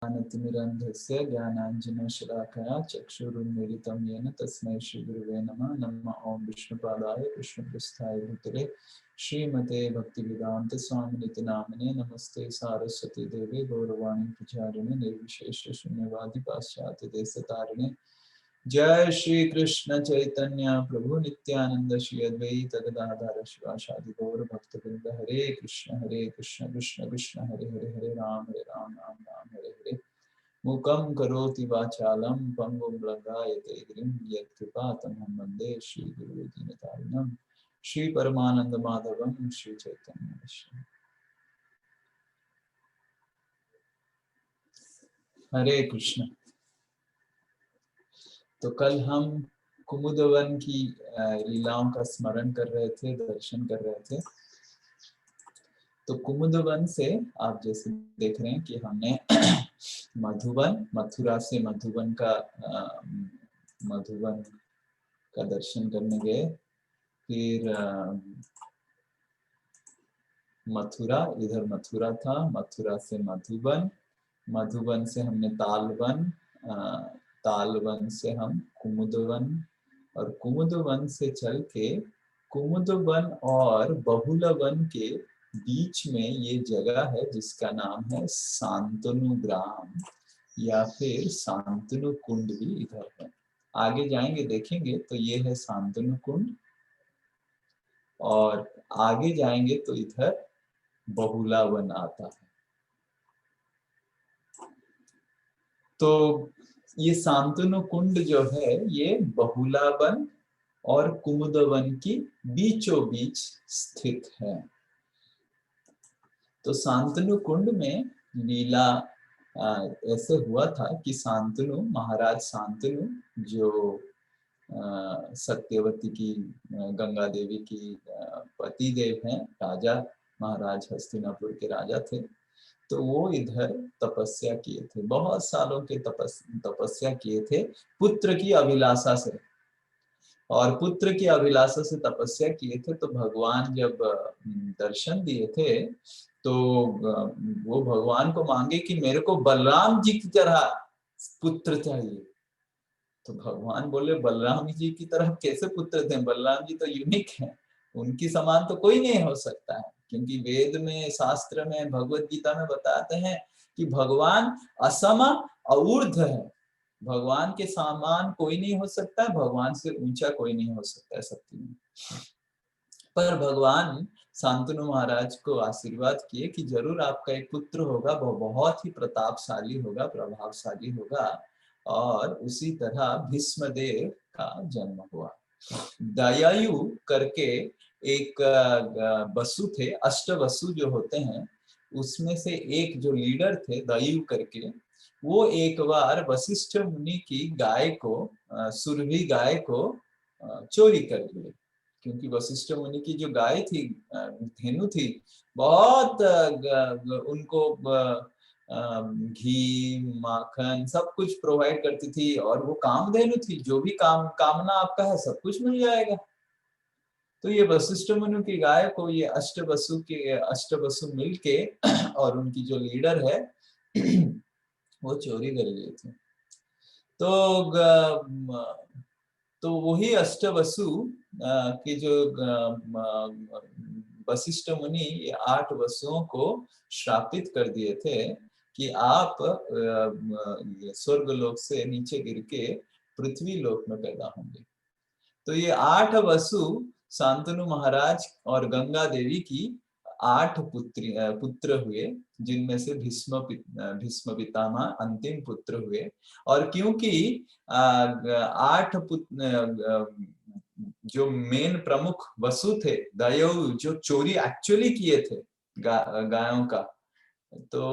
ज्ञानतिमिरन्धस्य ज्ञानाञ्जनशलाकया चक्षुरुन्मीलितं येन तस्मै श्रीगुरुवे नमः। नमः ओं विष्णुपादाय कृष्णप्रस्थाय भूतले श्रीमते भक्तिवेदान्त स्वामिनिति नामिने। नमस्ते सारस्वती देवे गौरवाणी प्रचारिणे निर्विशेष शून्यवादी पाश्चात्य देशतारिणे। जय श्री कृष्ण चैतन्य प्रभु नित्यानंद श्री अद्वैत गदाधर शिवासादि गौर भक्तवृंद। हरे कृष्ण कृष्ण कृष्ण हरे हरे, हरे राम राम राम हरे हरे। मूकं करोति वाचालं पंगुं लंघयते गिरिं, यत्कृपातमहं वन्दे श्री गुरु दीनतारिणं। श्री परमानंद माधवं श्री चैतन्य विष्णु। हरे कृष्ण। तो कल हम कुमुदवन की लीलाओं का स्मरण कर रहे थे, दर्शन कर रहे थे। तो कुमुदवन से आप जैसे देख रहे हैं कि हमने मधुबन, मथुरा से मधुबन का दर्शन करने गए। फिर मथुरा, इधर मथुरा था, मथुरा से मधुबन, मधुबन से हमने तालवन, तालवन से हम कुमुदवन, और कुमुदवन से चल के कुमुदवन और बहुलवन के बीच में ये जगह है जिसका नाम है शांतनु ग्राम या फिर शांतनु कुंड भी इधर है। आगे जाएंगे देखेंगे तो ये है शांतनु कुंड, और आगे जाएंगे तो इधर बहुलावन आता है। तो ये शांतनु कुंड जो है ये बहुलावन और कुमुदवन की बीचों बीच स्थित है। तो शांतनु कुंड में लीला ऐसे हुआ था कि शांतनु, महाराज शांतनु जो सत्यवती की, गंगा देवी की पति देव हैं, राजा, महाराज हस्तिनापुर के राजा थे। तो वो इधर तपस्या किए थे, बहुत सालों के तपस्या किए थे पुत्र की अभिलाषा से। और पुत्र की अभिलाषा से तपस्या किए थे। तो भगवान जब दर्शन दिए थे तो वो भगवान को मांगे कि मेरे को बलराम जी की तरह पुत्र चाहिए। तो भगवान बोले बलराम जी की तरह कैसे पुत्र थे, बलराम जी तो यूनिक हैं, उनकी समान तो कोई नहीं हो सकता है। क्योंकि वेद में, शास्त्र में, भगवत गीता में बताते हैं कि भगवान असम अऊर्ध्व है, भगवान के समान कोई नहीं हो सकता है, भगवान से ऊंचा कोई नहीं हो सकता है शक्ति में। पर भगवान शांतनु महाराज को आशीर्वाद किए कि जरूर आपका एक पुत्र होगा, वो बहुत ही प्रतापशाली होगा, प्रभावशाली होगा। और उसी तरह भीष्मदेव का जन्म हुआ। दयायु करके एक वसु थे, अष्ट वसु जो होते हैं उसमें से एक जो लीडर थे दयायु करके, वो एक बार वशिष्ठ मुनि की गाय को, सुरभि गाय को चोरी कर लिए। क्योंकि वशिष्ठ मुनि की जो गाय थी, धेनु थी, बहुत उनको घी माखन सब कुछ प्रोवाइड करती थी, और वो कामधेनु थी, जो भी कामना आपका है सब कुछ मिल जाएगा। तो ये वशिष्ठ मुनि की गाय को ये अष्टवसु मिलके और उनकी जो लीडर है वो चोरी कर लिए थे। तो वही अष्टवसु के जो वशिष्ठ मुनि ये 8 वसुओं को श्रापित कर दिए थे कि आप स्वर्ग लोक से नीचे गिर के पृथ्वी लोक में पैदा होंगे। तो ये 8 वसु शांतनु महाराज और गंगा देवी की 8 पुत्र हुए, जिनमें से भीष्म पितामह अंतिम पुत्र हुए। और क्योंकि 8 जो मेन प्रमुख वसु थे, दयायु जो चोरी एक्चुअली किए थे गायों का, तो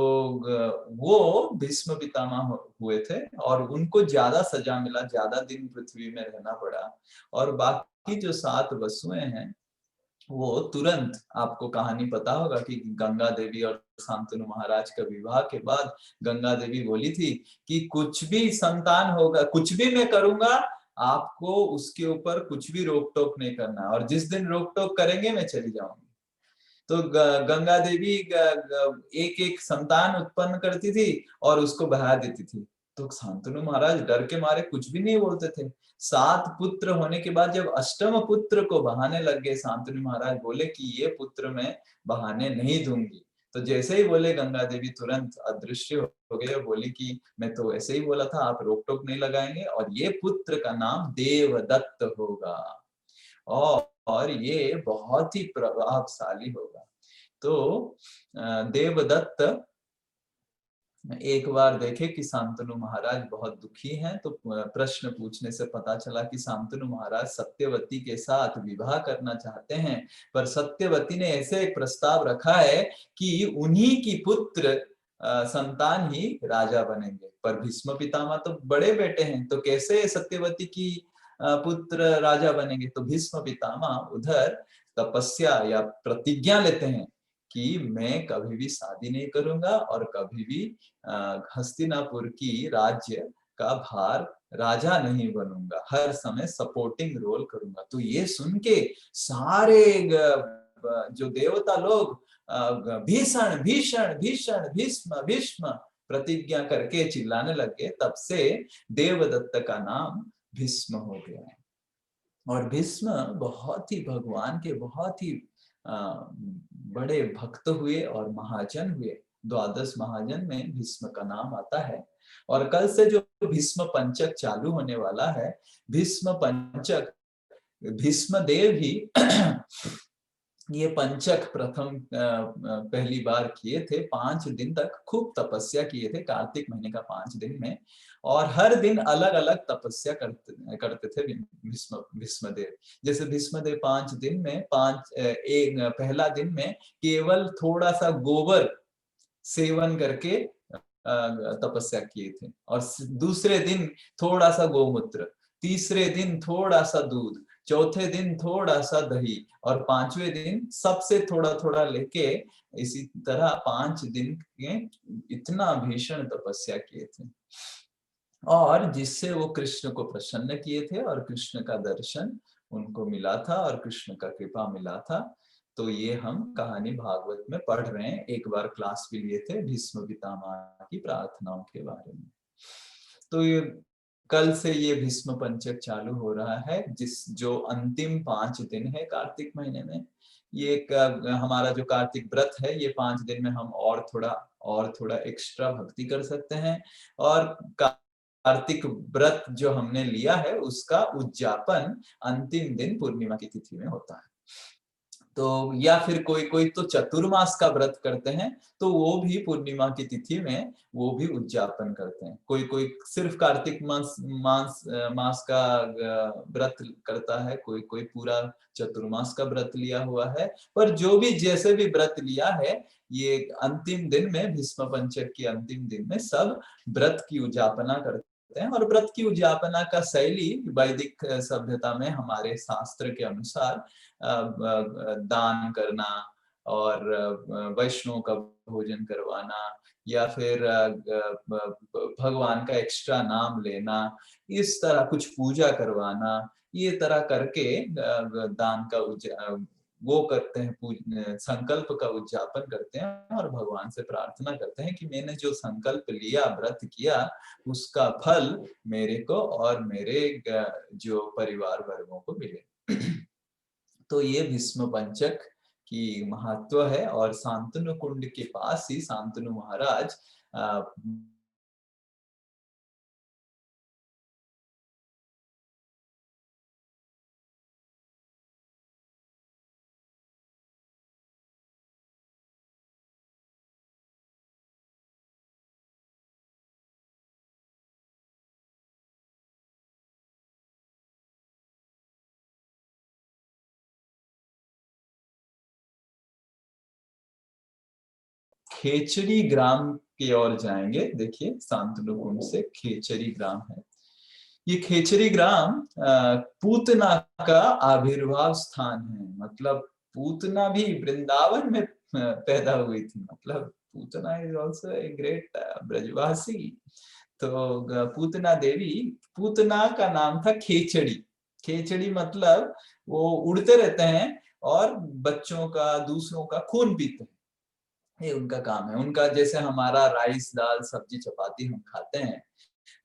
वो भीष्म पितामह हुए थे और उनको ज्यादा सजा मिला, ज्यादा दिन पृथ्वी में रहना पड़ा। और बाकी जो 7 वसुएं हैं वो तुरंत, आपको कहानी पता होगा कि गंगा देवी और शांतनु महाराज का विवाह के बाद गंगा देवी बोली थी कि कुछ भी संतान होगा, कुछ भी मैं करूंगा, आपको उसके ऊपर कुछ भी रोक टोक नहीं करना, और जिस दिन रोक टोक करेंगे मैं चली जाऊंगी। तो गंगा देवी एक एक संतान उत्पन्न करती थी और उसको बहा देती थी। तो शांतनु महाराज डर के मारे कुछ भी नहीं बोलते थे। 7 पुत्र होने के बाद जब अष्टम पुत्र को बहाने लग गए, शांतनु महाराज बोले कि ये पुत्र मैं बहाने नहीं दूंगी। तो जैसे ही बोले, गंगा देवी तुरंत अदृश्य हो गई और बोली कि मैं तो ऐसे ही बोला था, आप रोक टोक नहीं लगाएंगे, और ये पुत्र का नाम देवदत्त होगा और ये बहुत ही प्रभावशाली होगा। तो देवदत्त एक बार देखे कि शांतनु महाराज बहुत दुखी हैं, तो प्रश्न पूछने से पता चला कि शांतनु महाराज सत्यवती के साथ विवाह करना चाहते हैं, पर सत्यवती ने ऐसे एक प्रस्ताव रखा है कि उन्हीं की पुत्र संतान ही राजा बनेंगे। पर भीष्म पितामह तो बड़े बेटे हैं, तो कैसे सत्यवती की पुत्र राजा बनेंगे? तो भीष्म पितामह उधर तपस्या या प्रतिज्ञा लेते हैं कि मैं कभी भी शादी नहीं करूंगा और कभी भी हस्तिनापुर की राज्य का भार राजा नहीं बनूंगा, हर समय सपोर्टिंग रोल करूंगा। तो ये सुन के सारे जो देवता लोग भीषण भीषण भीषण भीष्म भीष्म प्रतिज्ञा करके चिल्लाने लगे। तब से देवदत्त का नाम भीष्म हो गया है। और भीष्म बहुत ही भगवान के बहुत ही बड़े भक्त हुए और महाजन हुए। 12 महाजन में भीष्म का नाम आता है। और कल से जो भीष्म पंचक चालू होने वाला है, भीष्म पंचक, भीष्म देव ही ये पंचक प्रथम पहली बार किए थे। 5 दिन तक खूब तपस्या किए थे, कार्तिक महीने का 5 दिन में, और हर दिन अलग अलग तपस्या करते थे भीष्म देव। जैसे भीष्म देव 5 दिन में एक पहला दिन में केवल थोड़ा सा गोबर सेवन करके तपस्या किए थे, और दूसरे दिन थोड़ा सा गोमूत्र, तीसरे दिन थोड़ा सा दूध, चौथे दिन थोड़ा सा दही, और 5वें दिन सबसे थोड़ा थोड़ा लेके, इसी तरह 5 दिन के इतना भीषण तपस्या किए थे, और जिससे वो कृष्ण को प्रसन्न किए थे और कृष्ण का दर्शन उनको मिला था और कृष्ण का कृपा मिला था। तो ये हम कहानी भागवत में पढ़ रहे हैं। एक बार क्लास भी लिए थे भीष्म पितामह की प्रार्थनाओं के बारे में। तो ये कल से ये भीष्म पंचक चालू हो रहा है, जो अंतिम 5 दिन है कार्तिक महीने में। ये हमारा जो कार्तिक व्रत है, ये 5 दिन में हम और थोड़ा एक्स्ट्रा भक्ति कर सकते हैं। और कार्तिक व्रत जो हमने लिया है उसका उद्यापन अंतिम दिन पूर्णिमा की तिथि में होता है। तो या फिर कोई तो चतुर्मास का व्रत करते हैं, तो वो भी पूर्णिमा की तिथि में वो भी उद्यापन करते हैं। कोई सिर्फ कार्तिक मास का व्रत करता है, कोई पूरा चतुर्मास का व्रत लिया हुआ है। पर जो भी जैसे भी व्रत लिया है, ये अंतिम दिन में, भीष्म पंचक के अंतिम दिन में सब व्रत की उद्यापना करते हैं। और व्रत की उद्यापना का शैली वैदिक सभ्यता में हमारे शास्त्र के अनुसार दान करना और वैष्णव का भोजन करवाना, या फिर भगवान का एक्स्ट्रा नाम लेना, इस तरह कुछ पूजा करवाना, ये तरह करके दान का वो करते हैं, संकल्प का उद्यापन करते हैं और भगवान से प्रार्थना करते हैं कि मैंने जो संकल्प लिया, व्रत किया, उसका फल मेरे को और मेरे जो परिवार वर्गों को मिले। तो ये भीष्म पंचक की महत्व है। और शांतनु कुंड के पास ही शांतनु महाराज खेचरी ग्राम की ओर जाएंगे। देखिए, शांतनु कुंड से खेचरी ग्राम है। ये खेचरी ग्राम पूतना का आविर्भाव स्थान है। मतलब पूतना भी वृंदावन में पैदा हुई थी। मतलब Putana is also a great Brajwasi. तो पूतना देवी, पूतना का नाम था खेचड़ी। खेचड़ी मतलब वो उड़ते रहते हैं और बच्चों का, दूसरों का खून पीते हैं। ये उनका काम है। उनका जैसे हमारा राइस दाल सब्जी चपाती हम खाते हैं,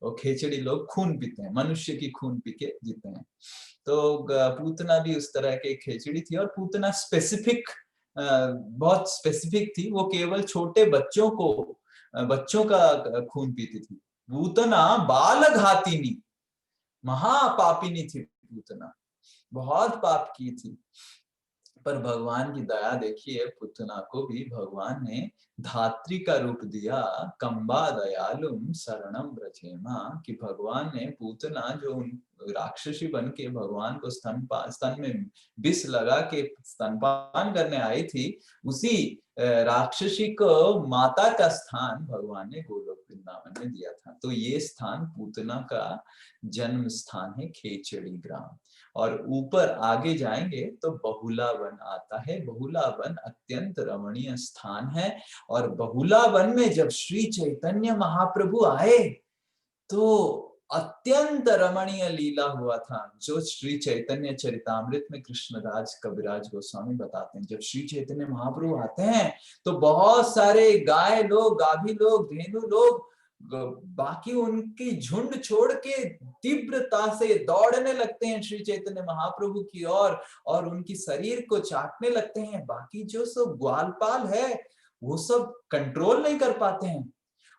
वो खेचड़ी लोग खून पीते हैं, मनुष्य की खून पी के जीते हैं। तो पूतना भी उस तरह की खेचड़ी थी, और पूतना स्पेसिफिक, बहुत स्पेसिफिक थी। वो केवल छोटे बच्चों को, बच्चों का खून पीती थी। पूतना बाल घातिनी, महापापिनी थी पूतना, बहुत पाप की थी। पर भगवान की दया देखिए, पूतना को भी भगवान ने धात्री का रूप दिया। कंबा दयालुम शरणम ब्रजेमा, कि भगवान ने पूतना जो राक्षसी बन के भगवान को स्तन में विष लगा के स्तनपान करने आई थी, उसी राक्षसी को माता का स्थान भगवान ने गोलोक वृंदावन में दिया था। तो ये स्थान पूतना का जन्म स्थान है, खेचड़ी ग्राम। और ऊपर आगे जाएंगे तो बहुला वन आता है। बहुला वन अत्यंत रमणीय स्थान है। और बहुला वन में जब श्री चैतन्य महाप्रभु आए तो अत्यंत रमणीय लीला हुआ था, जो श्री चैतन्य चरितामृत में कृष्णराज कविराज गोस्वामी बताते हैं। जब श्री चैतन्य महाप्रभु आते हैं तो बहुत सारे गाय लोग, गाभी लोग, धेनु लोग, बाकी उनकी झुंड छोड़ के तीव्रता से दौड़ने लगते हैं श्री चैतन्य महाप्रभु की ओर, और उनकी शरीर को चाटने लगते हैं। बाकी जो सब ग्वालपाल है वो सब कंट्रोल नहीं कर पाते हैं।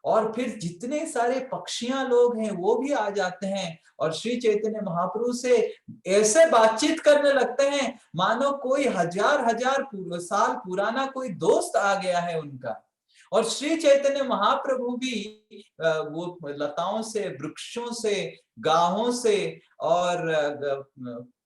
और फिर जितने सारे पक्षियां लोग हैं वो भी आ जाते हैं और श्री चैतन्य महाप्रभु से ऐसे बातचीत करने लगते हैं मानो कोई हजार हजार साल पुराना कोई दोस्त आ गया है उनका। और श्री चैतन्य महाप्रभु भी वो लताओं से, वृक्षों से, गाहों से और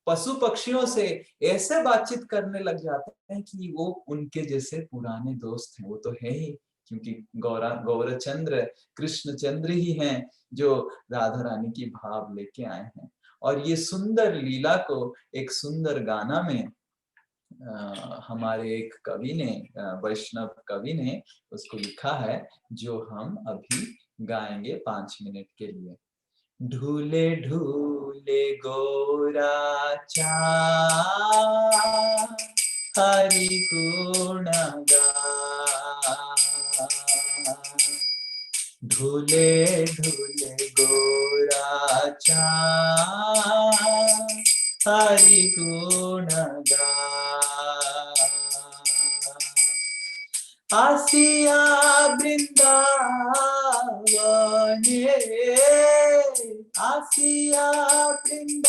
पशु पक्षियों से ऐसे बातचीत करने लग जाते हैं कि वो उनके जैसे पुराने दोस्त हैं। वो तो है ही, क्योंकि गौरचंद्र कृष्णचंद्र ही हैं जो राधा रानी की भाव लेके आए हैं। और ये सुंदर लीला को एक सुंदर गाना में हमारे एक कवि ने, वैष्णव कवि ने उसको लिखा है, जो हम अभी गाएंगे 5 मिनट के लिए। ढूले ढूले गोरा चाँद हरि गुण गा, ढूले ढूले गोरा चाँद हरि गुण गा, आसिया वृंदावने, आसिया वृंदावने,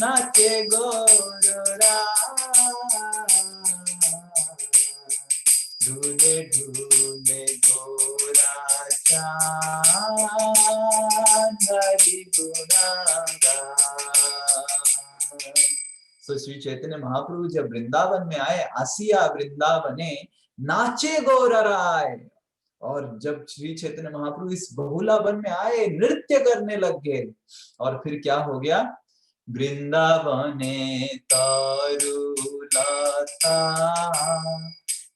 नाचे गोरा, ढूले ढूले गोरा चाँद हरि गुण गा। तो श्री चैतन्य महाप्रभु जब वृंदावन में आए, आसिया वृंदावने नाचे गौरराय, और जब श्री चैतन्य महाप्रभु इस बहुला वन में आए नृत्य करने लग गए। और फिर क्या हो गया, वृंदावने तरुलता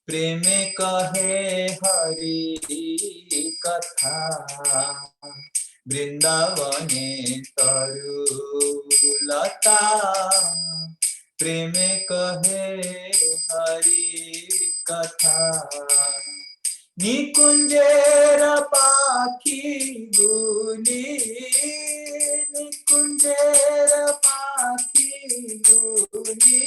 प्रेमे कहे हरि कथा, वृंदावने तरुलता प्रेमे कहे हरि कथा, निकुंजेर पाखी गुली, निकुंजेर पाखी गुली,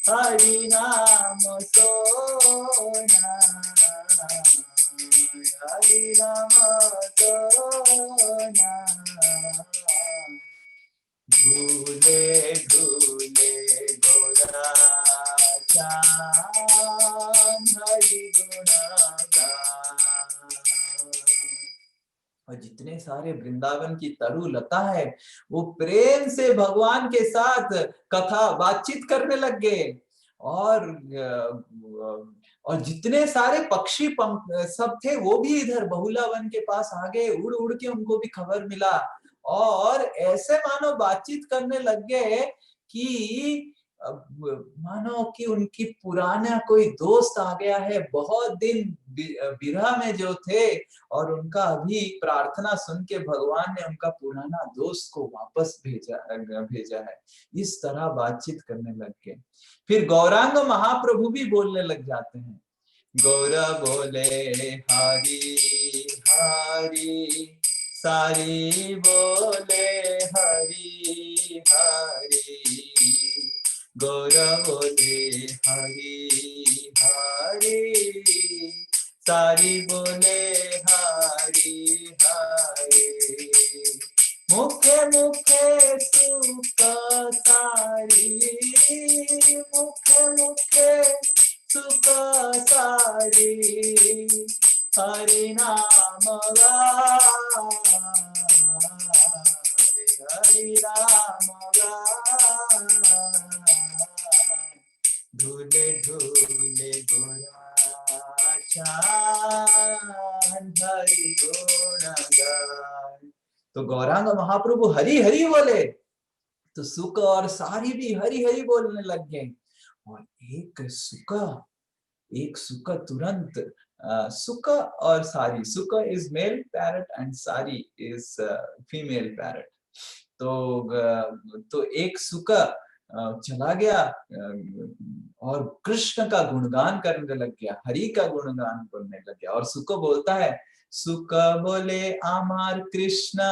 हरि नाम सोना, हरि नाम सोना, ढूले ढूले गोरा चाँद हरि गुण गा। और जितने सारे वृंदावन की तरु लता है वो प्रेम से भगवान के साथ कथा बातचीत करने लग गए। और जितने सारे पक्षी सब थे वो भी इधर बहुला वन के पास आ गए, उड़ उड़ के उनको भी खबर मिला और ऐसे मानो बातचीत करने लग गए कि मानो कि उनकी पुराना कोई दोस्त आ गया है, बहुत दिन विरह में जो थे, और उनका अभी प्रार्थना सुन के भगवान ने उनका पुराना दोस्त को वापस भेजा है। इस तरह बातचीत करने लग गए। फिर गौरांग महाप्रभु भी बोलने लग जाते हैं। गौरा बोले हरि हरि, सारी बोले हरि हरि, गौरा बोले हरि हरि, सारी बोले हरि हरि, मुखे मुखे सुख सारी, मुखे मुखे सुख सारी, हरि नाम गाय, हरि नाम गाय, ढूले ढूले गोरा चांद, हरि गुण गाय। तो गौरांग महाप्रभु हरि हरि बोले, तो सुक और सारी भी हरि हरि बोलने लग गए। और एक सुक तुरंत, सुक और सारी, सुक इज मेल पैरट एंड सारी इज फीमेल पैरट। तो एक सुक चला गया और कृष्ण का गुणगान करने लग गया, हरि का गुणगान करने लग गया। और सुक बोलता है, सुक बोले आमार कृष्ण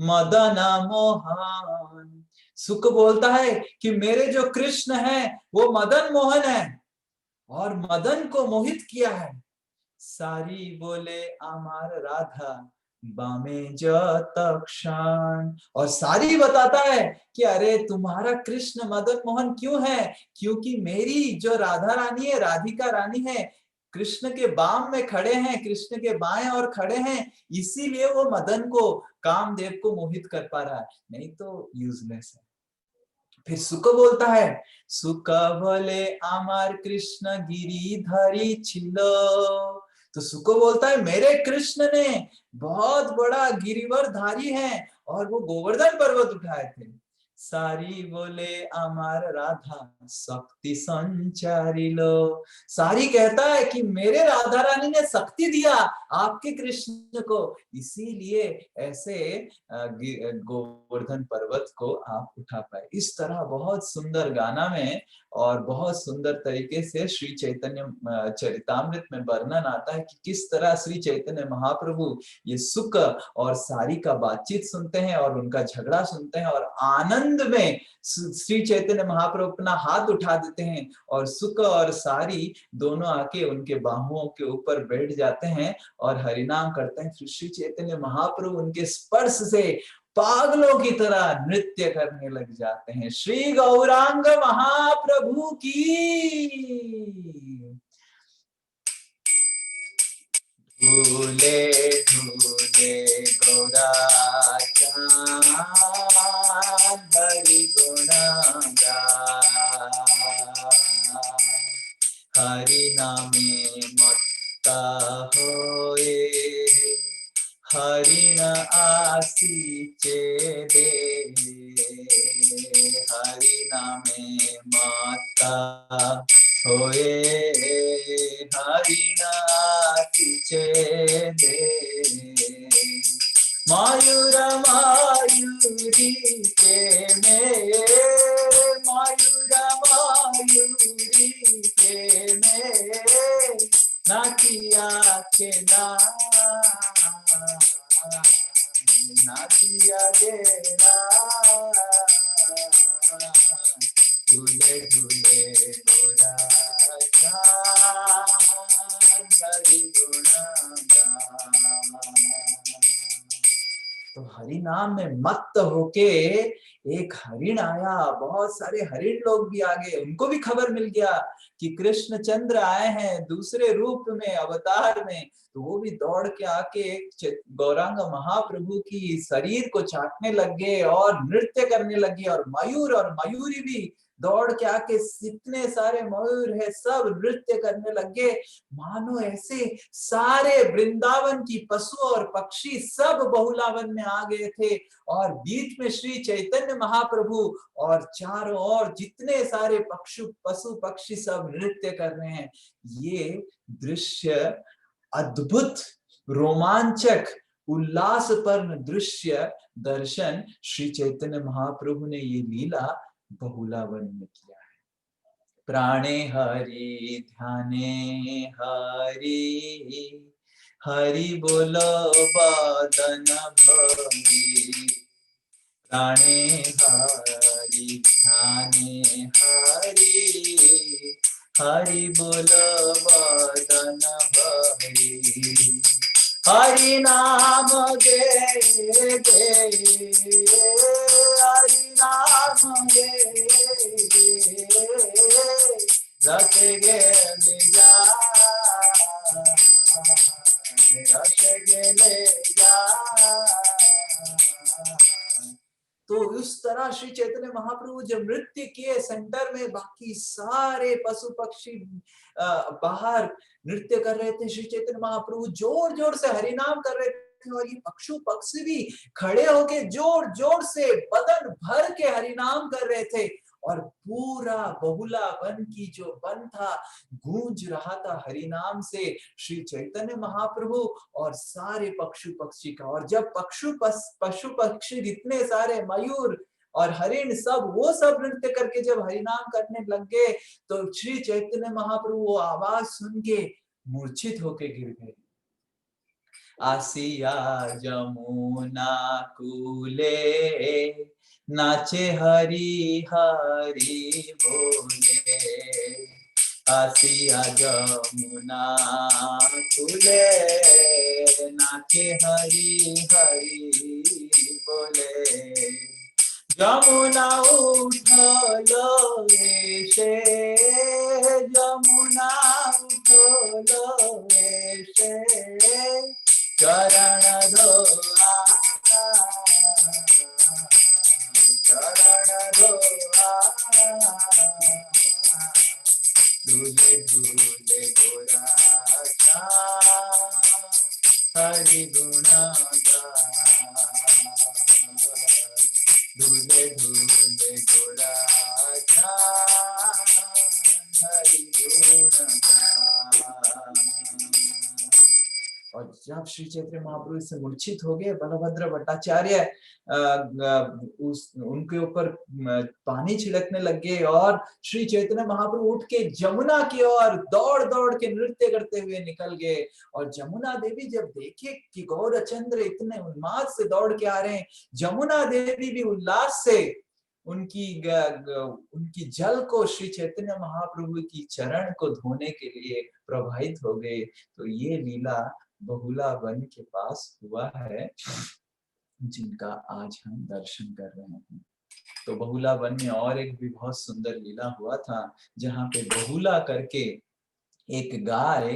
मदन मोहन। सुक बोलता है कि मेरे जो कृष्ण है वो मदन मोहन है और मदन को मोहित किया है। सारी बोले आमार राधा बामे जतक्षण। और सारी बताता है कि अरे तुम्हारा कृष्ण मदन मोहन क्यों है, क्योंकि मेरी जो राधा रानी है, राधिका रानी है, कृष्ण के बाम में खड़े हैं, कृष्ण के बाएं और खड़े हैं, इसीलिए वो मदन को, कामदेव को मोहित कर पा रहा है, नहीं तो यूजलेस है। फिर सुक बोलता है, सुक बोले आमार कृष्ण गिरिधरी छिलो। तो सुक बोलता है मेरे कृष्ण ने बहुत बड़ा गिरिवर धारी है और वो गोवर्धन पर्वत उठाए थे। सारी बोले अमर राधा शक्ति संचारी लो। सारी कहता है कि मेरे राधा रानी ने शक्ति दिया आपके कृष्ण को, इसीलिए ऐसे गोवर्धन पर्वत को आप उठा पाए। इस तरह बहुत सुंदर गाना में और बहुत सुंदर तरीके से श्री चैतन्य चरितामृत में वर्णन आता है कि किस तरह श्री चैतन्य महाप्रभु ये सुक और सारी का बातचीत सुनते हैं और उनका झगड़ा सुनते हैं और आनंद में श्री चैतन्य महाप्रभु अपना हाथ उठा देते हैं और सुक और सारी दोनों आके उनके बाहुओं के ऊपर बैठ जाते हैं और हरिनाम करते हैं। श्री चैतन्य महाप्रभु उनके स्पर्श से पागलों की तरह नृत्य करने लग जाते हैं। श्री गौरांग महाप्रभु की। झूले झूले गौरा चांद, हरि गुण गाय, हरि नामे मत्ता होए, हरिण आसीचे दे, हरि नामे मत्ता होए, हरिण आसीचे दे, मयूर मयूरी के में, मयूर मयूरी के में, नाचिया के ना, नाचिया के ना, झूले झूले गोरा चांद, हरि गुण गाय। तो हरि नाम में मत्त होके एक हरिण आया, बहुत सारे हरिण लोग भी आ गए, उनको भी खबर मिल गया कि कृष्ण चंद्र आए हैं दूसरे रूप में, अवतार में। तो वो भी दौड़ के आके गौरांग महाप्रभु की शरीर को चाटने लग गए और नृत्य करने लगे और मयूर और मयूरी भी दौड़ के आके जितने सारे मयूर है सब नृत्य करने लगे, मानो ऐसे सारे वृंदावन की पशु और पक्षी सब बहुलावन में आ गए थे। और बीच में श्री चैतन्य महाप्रभु और चारों ओर जितने सारे पशु पक्षी सब नृत्य कर रहे हैं। ये दृश्य अद्भुत, रोमांचक, उल्लासपूर्ण दृश्य दर्शन श्री चैतन्य महाप्रभु ने ये लीला बहुलावन में किया है। प्राणे हरि ध्याने हरि, हरि बोलो बदन भंगी। प्राणे हरि ध्याने हरि, हरि बोलो बदन भंगी। हरि नाम गे गे, हरि नाम गे रस गे ले जा, रस गे ले जा। तो इस तरह श्री चैतन्य महाप्रभु जब नृत्य किए सेंटर में, बाकी सारे पशु पक्षी बाहर नृत्य कर रहे थे। श्री चैतन्य महाप्रभु जोर जोर से हरिनाम कर रहे थे और ये पशु पक्षी भी खड़े होके जोर जोर से बदन भर के हरिनाम कर रहे थे। और पूरा बहुला वन की जो वन था गूंज रहा था हरिनाम से श्री चैतन्य महाप्रभु और सारे पशु पक्षी का। और जब पशु पक्षी जितने सारे मयूर और हरिण सब वो सब नृत्य करके जब हरिनाम करने लग गए, तो श्री चैतन्य महाप्रभु वो आवाज सुन के मूर्छित होके गिर गए। आसिया जमुना कूले, नाचे हरि हरि बोले। आसिया जमुना कूले, नाचे हरि हरि बोले। जमुना उठलो ऐसे, जमुना उठलो ऐसे, चरण धोआ, चरण धोआ। झूले झूले गोरा हरि गुण गा, झूले झूले गोरा हरि गुण गा। और जब श्री चैतन्य महाप्रभु से मूर्छित हो गए, बलभद्र भट्टाचार्य उनके ऊपर पानी छिड़कने लग गए और श्री चैतन्य महाप्रभु उठ के जमुना की ओर दौड़ दौड़ के नृत्य करते हुए निकल गए। और जमुना देवी जब देखे कि गौरचंद्र इतने उन्माद से दौड़ के आ रहे हैं, जमुना देवी भी उल्लास से उनकी जल को श्री चैतन्य महाप्रभु की चरण को धोने के लिए प्रवाहित हो गए। तो ये लीला बहुला वन के पास हुआ है, जिनका आज हम दर्शन कर रहे हैं। तो बहुला वन में और एक भी बहुत सुंदर लीला हुआ था, जहाँ पे बहुला करके एक गाय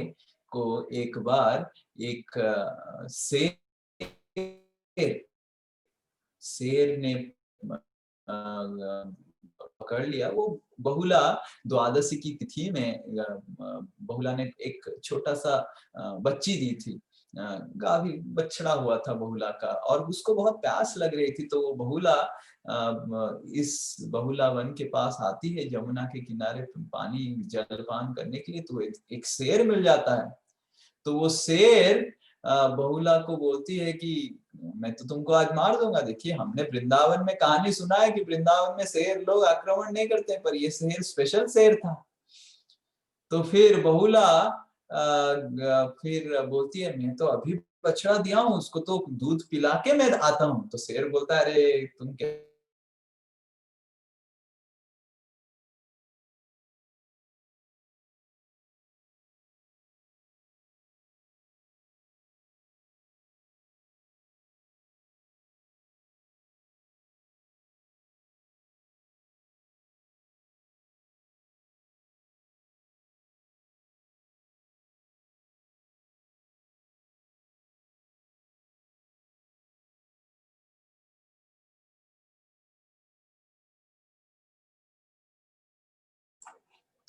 को एक बार एक शेर ने पकड़ लिया। वो बहुला द्वादशी की तिथि में बहुला ने एक छोटा सा बच्ची दी थी, गाभी बछड़ा हुआ था बहुला का, और उसको बहुत प्यास लग रही थी। तो वो बहुला इस बहुला वन के पास आती है, जमुना के किनारे पानी जलपान करने के लिए। तो एक शेर मिल जाता है। तो वो शेर बहुला को बोलती है कि मैं तो तुमको आज मार दूंगा। देखिए, हमने वृंदावन में कहानी सुना है कि वृंदावन में शेर लोग आक्रमण नहीं करते, पर ये शेर स्पेशल शेर था। तो फिर बहुला फिर बोलती है, मैं तो अभी बछड़ा दिया हूँ, उसको तो दूध पिला के मैं आता हूँ। तो शेर बोलता है, अरे तुम क्या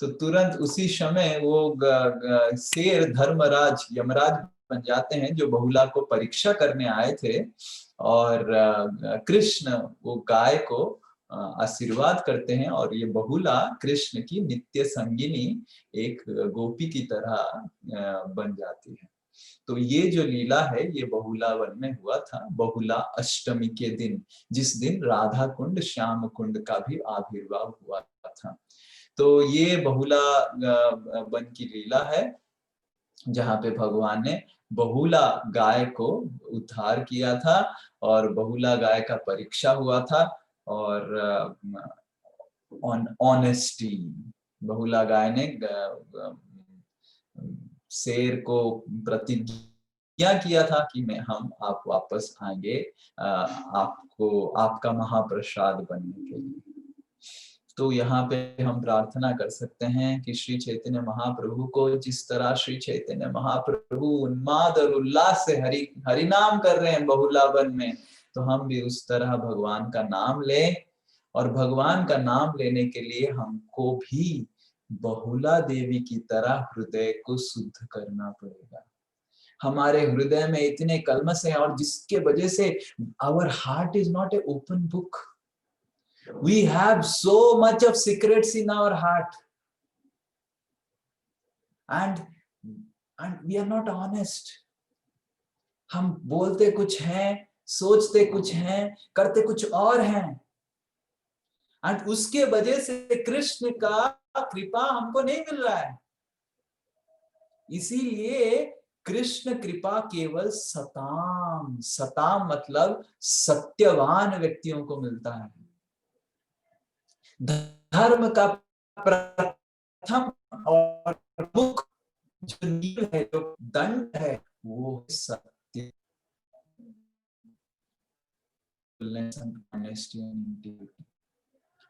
तो तुरंत उसी समय वो शेर धर्मराज यमराज बन जाते हैं, जो बहुला को परीक्षा करने आए थे। और कृष्ण वो गाय को आशीर्वाद करते हैं, और ये बहुला कृष्ण की नित्य संगिनी एक गोपी की तरह बन जाती है। तो ये जो लीला है ये बहुला वन में हुआ था, बहुला अष्टमी के दिन, जिस दिन राधा कुंड श्याम कुंड का भी आविर्भाव हुआ था। तो ये बहुला वन की लीला है, जहाँ पे भगवान ने बहुला गाय को उद्धार किया था, और बहुला गाय का परीक्षा हुआ था, और ऑनेस्टी, बहुला गाय ने शेर को प्रतिज्ञा किया था कि मैं आप वापस आएंगे आपको आपका महाप्रसाद बनने के लिए। तो यहाँ पे हम प्रार्थना कर सकते हैं कि श्री चैतन्य महाप्रभु को, जिस तरह श्री चैतन्य महाप्रभु उन्माद और उल्लास से हरि नाम कर रहे हैं बहुला वन में, तो हम भी उस तरह भगवान का नाम लें। और भगवान का नाम लेने के लिए हमको भी बहुला देवी की तरह हृदय को शुद्ध करना पड़ेगा। हमारे हृदय में इतने कलमश हैं, और जिसके वजह से our heart is not a open book. We have so much of secrets in our heart, and we are not honest. हम बोलते कुछ हैं, सोचते कुछ हैं, करते कुछ और हैं, and उसके वजह से कृष्ण का कृपा हमको नहीं मिल रहा है। इसीलिए कृष्ण कृपा केवल सताम, सताम मतलब सत्यवान व्यक्तियों को मिलता है। धर्म का प्रथम और मुख्य जो नींव है, जो दंड है, वो सत्य,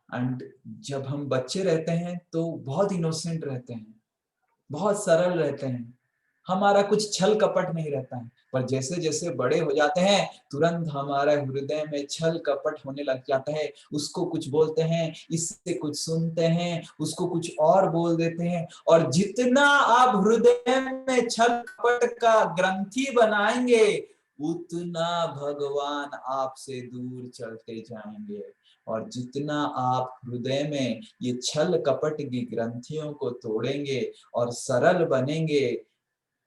एंड जब हम बच्चे रहते हैं तो बहुत इनोसेंट रहते हैं, बहुत सरल रहते हैं, हमारा कुछ छल कपट नहीं रहता है। पर जैसे जैसे बड़े हो जाते हैं, तुरंत हमारा हृदय में छल कपट होने लग जाता है। उसको कुछ बोलते हैं, इससे कुछ सुनते हैं, उसको कुछ और बोल देते हैं, और जितना आप हृदय में छल कपट का ग्रंथि बनाएंगे, उतना भगवान आपसे दूर चलते जाएंगे। और जितना आप हृदय में ये छल कपट की ग्रंथियों को तोड़ेंगे और सरल बनेंगे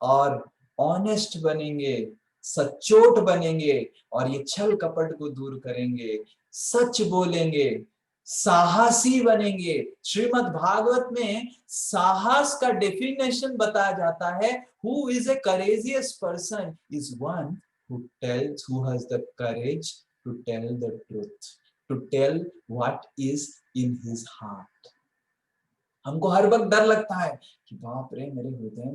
और ऑनेस्ट बनेंगे, सच्चोट बनेंगे, और ये छल कपट को दूर करेंगे, सच बोलेंगे, साहसी बनेंगे। श्रीमद् भागवत में साहस का डेफिनेशन बताया जाता है। Who is a courageous person is one who has the courage to tell the truth, to tell what is in his heart. हमको हर वक्त डर लगता है कि बाप रे, मेरे हृदय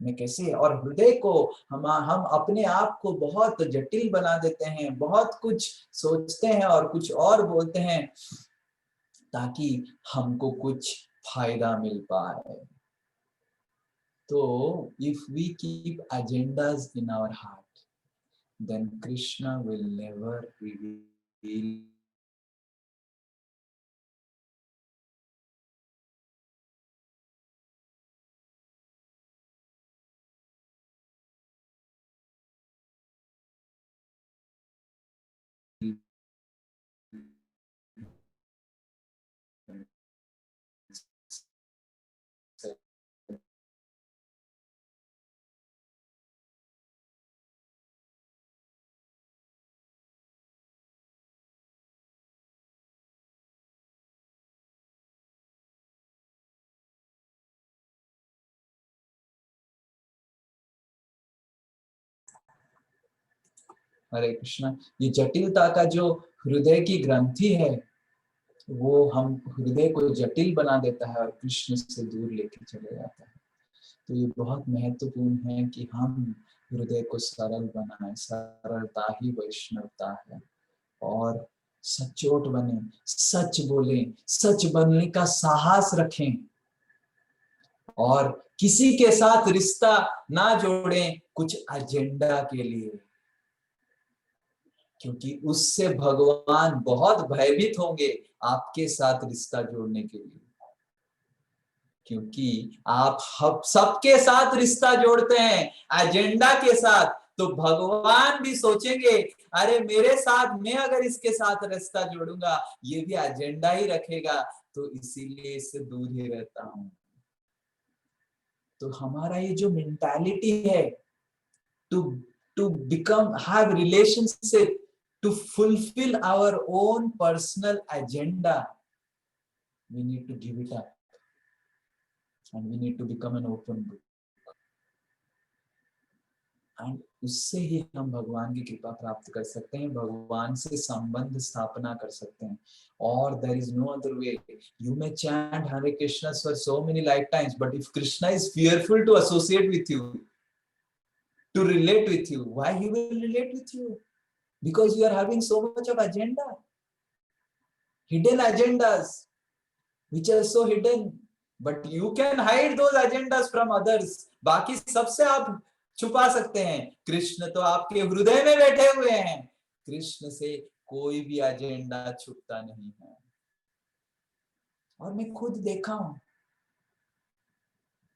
में कैसे, और हृदय को हम अपने आप को बहुत जटिल बना देते हैं, बहुत कुछ सोचते हैं और कुछ और बोलते हैं ताकि हमको कुछ फायदा मिल पाए। तो if we keep agendas in our heart, then Krishna will never reveal हरे कृष्णा। ये जटिलता का जो हृदय की ग्रंथि है, वो हम हृदय को जटिल बना देता है और कृष्ण से दूर लेके चले जाता है। तो ये बहुत महत्वपूर्ण है कि हम हृदय को सरल बनाएं। सरलता ही वैष्णवता है। और सचोट बने, सच बोलें, सच बनने का साहस रखें, और किसी के साथ रिश्ता ना जोड़ें कुछ एजेंडा के लिए, क्योंकि उससे भगवान बहुत भयभीत होंगे आपके साथ रिश्ता जोड़ने के लिए। क्योंकि आप सबके साथ रिश्ता जोड़ते हैं एजेंडा के साथ, तो भगवान भी सोचेंगे अरे मेरे साथ, मैं अगर इसके साथ रिश्ता जोड़ूंगा ये भी एजेंडा ही रखेगा, तो इसीलिए इससे दूर ही रहता हूं। तो हमारा ये जो मेंटालिटी है to become have relationship, to fulfill our own personal agenda, we need to give it up and we need to become an open book. And उससे ही हम भगवान की कृपा प्राप्त कर सकते हैं, भगवान से संबंध स्थापना कर सकते हैं। और there is no other way. You may chant Hare Krishna for so many lifetimes, but if Krishna is fearful to associate with you, to relate with you, why he will relate with you? Because you are having so much of agenda, hidden agendas which are so hidden, but you can hide those agendas from others. बाकी सबसे आप छुपा सकते हैं, कृष्ण तो आपके हृदय में बैठे हुए हैं, कृष्ण से कोई भी एजेंडा छुपता नहीं है। और मैं खुद देखा हूं,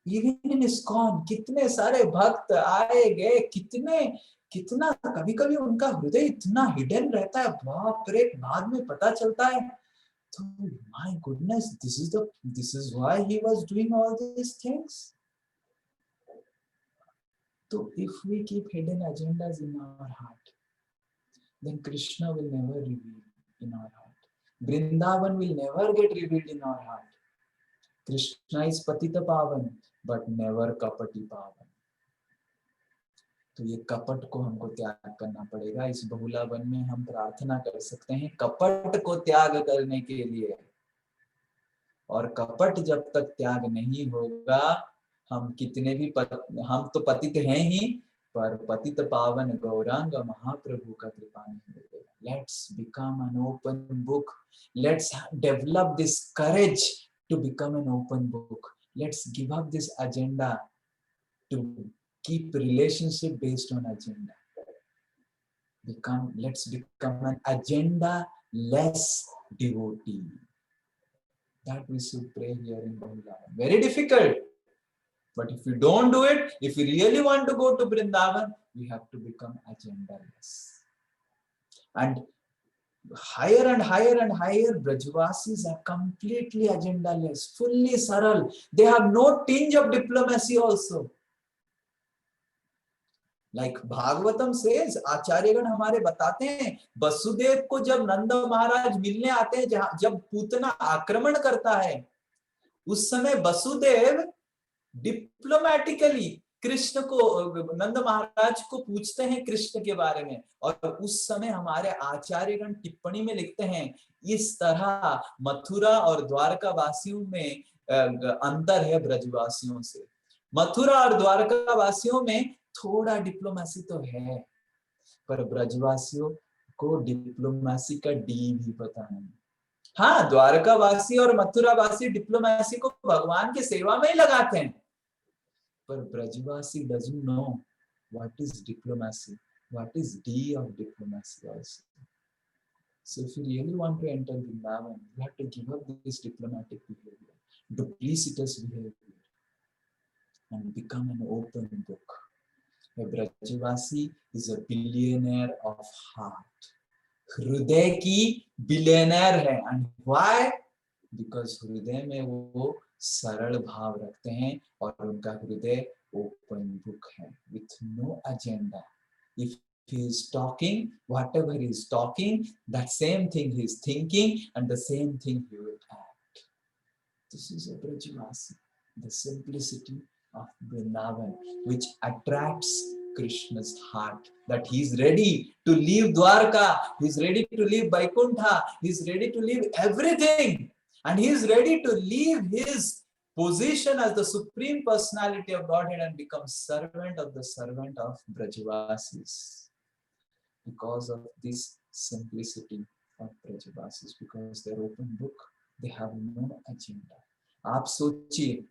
इवन इन इस्कॉन कितने सारे भक्त आए गए, कितना कभी कभी उनका हृदय इतना हिडन रहता है, बाप रे, बाद में पता चलता है तो my goodness, this is why he was doing all these things. So if we keep hidden agendas in our heart, then Krishna will never reveal in our heart. Vrindavan will never get revealed in our heart. Krishna is patita pavan, but never kapati pavan. तो ये कपट को हमको त्याग करना पड़ेगा। इस बहुला one में हम प्रार्थना कर सकते हैं कपट को त्याग करने के लिए, और कपट जब तक त्याग नहीं होगा, हम कितने भी हम तो पतित हैं ही, पर पतित पावन गौरांग महाप्रभु का कृपा नहीं मिलेगा। Let's become an open book, let's develop this courage to become an open book, let's give up this agenda to keep relationship based on agenda. Let's become an agenda less devotee. That we should pray here in Vrindavan. Very difficult, but if we don't do it, if we really want to go to Vrindavan, we have to become agendaless. And higher and higher and higher, Brajvasis are completely agendaless, fully saral. They have no tinge of diplomacy also. Like Bhagavatam से आचार्यगण हमारे बताते हैं, वसुदेव को जब नंद महाराज मिलने आते हैं, जब पूतना आक्रमण करता है, उस समय वसुदेव डिप्लोमेटिकली कृष्ण को, नंद महाराज को पूछते हैं कृष्ण के बारे में, और उस समय हमारे आचार्यगण टिप्पणी में लिखते हैं, इस तरह मथुरा और द्वारका वासियों में अंतर है ब्रजवासियों से। मथुरा और द्वारका वासियों में थोड़ा डिप्लोमेसी तो है, पर ब्रजवासियों को डिप्लोमेसी का डी भी पता नहीं। हाँ, द्वारकावासी और मथुरावासी डिप्लोमेसी को भगवान की सेवा में ही लगाते हैं, पर ब्रजवासी doesn't know what is diplomacy, what is D of diplomacy also. So if you really want to enter Vrindavan, you have to give up this diplomatic behavior, duplicitous behavior, and become an open book. A Brajavasi is a billionaire of heart. हृदय की billionaire है, and why? Because हृदय में वो सरल भाव रखते हैं और उनका हृदय ओपन बुक है, with no agenda. If he is talking, whatever he is talking, that same thing he is thinking, and the same thing he will act. This is a Brajavasi, the simplicity of Vrindavan, which attracts Krishna's heart, that he is ready to leave Dwarka, he is ready to leave Vaikuntha, he is ready to leave everything, and he is ready to leave his position as the supreme personality of Godhead and become servant of the servant of Brajavasis, because of this simplicity of Brajavasis, because they are open book, they have no agenda. आप सोचिए,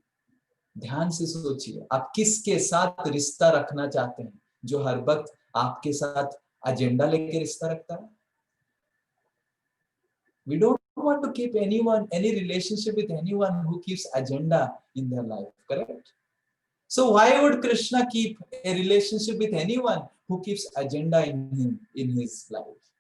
ध्यान से सोचिए, आप किसके साथ रिश्ता रखना चाहते हैं जो हर वक्त आपके साथ एजेंडा लेके रिश्ता रखता है? We don't want to keep anyone, any relationship with anyone who keeps agenda in their life, correct? So why would Krishna keep a relationship with anyone who keeps agenda in his life?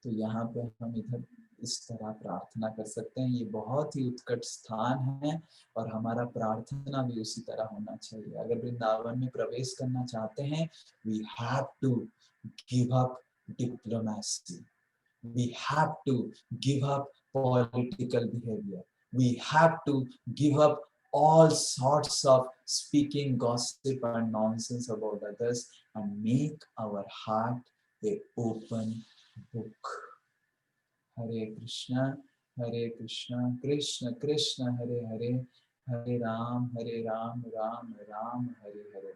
तो यहाँ पे हम इधर इस तरह प्रार्थना कर सकते हैं। ये बहुत ही उत्कट स्थान है और हमारा प्रार्थना भी उसी तरह होना चाहिए। अगर वृंदावन में प्रवेश करना चाहते हैं, we have to give up diplomacy. We have to give up political behavior. We have to give up all sorts of speaking gossip and nonsense about others and make our heart a open book. Hare Krishna, Krishna Krishna, Hare Hare, Hare Ram, Ram Ram, Hare Hare.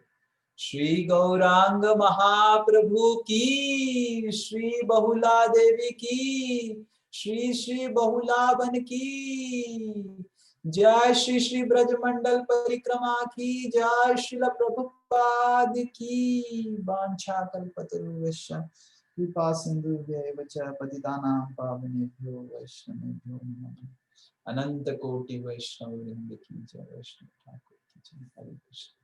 Shri Gaurang महाप्रभु की, श्री बहुला देवी की, श्री श्री बहुलावन की, जय श्री श्री ब्रजमंडल परिक्रमा की, जय श्रील प्रभुपाद की। वांछा कल्पतरुश्च कृपा सिंधुभ्यैव च पतितानां पावनेभ्यो वैष्णवेभ्यो नमः। अनंत कोटि वैष्णव वृंद की जय, वैष्णव ठाकुर की जय। हरे कृष्ण।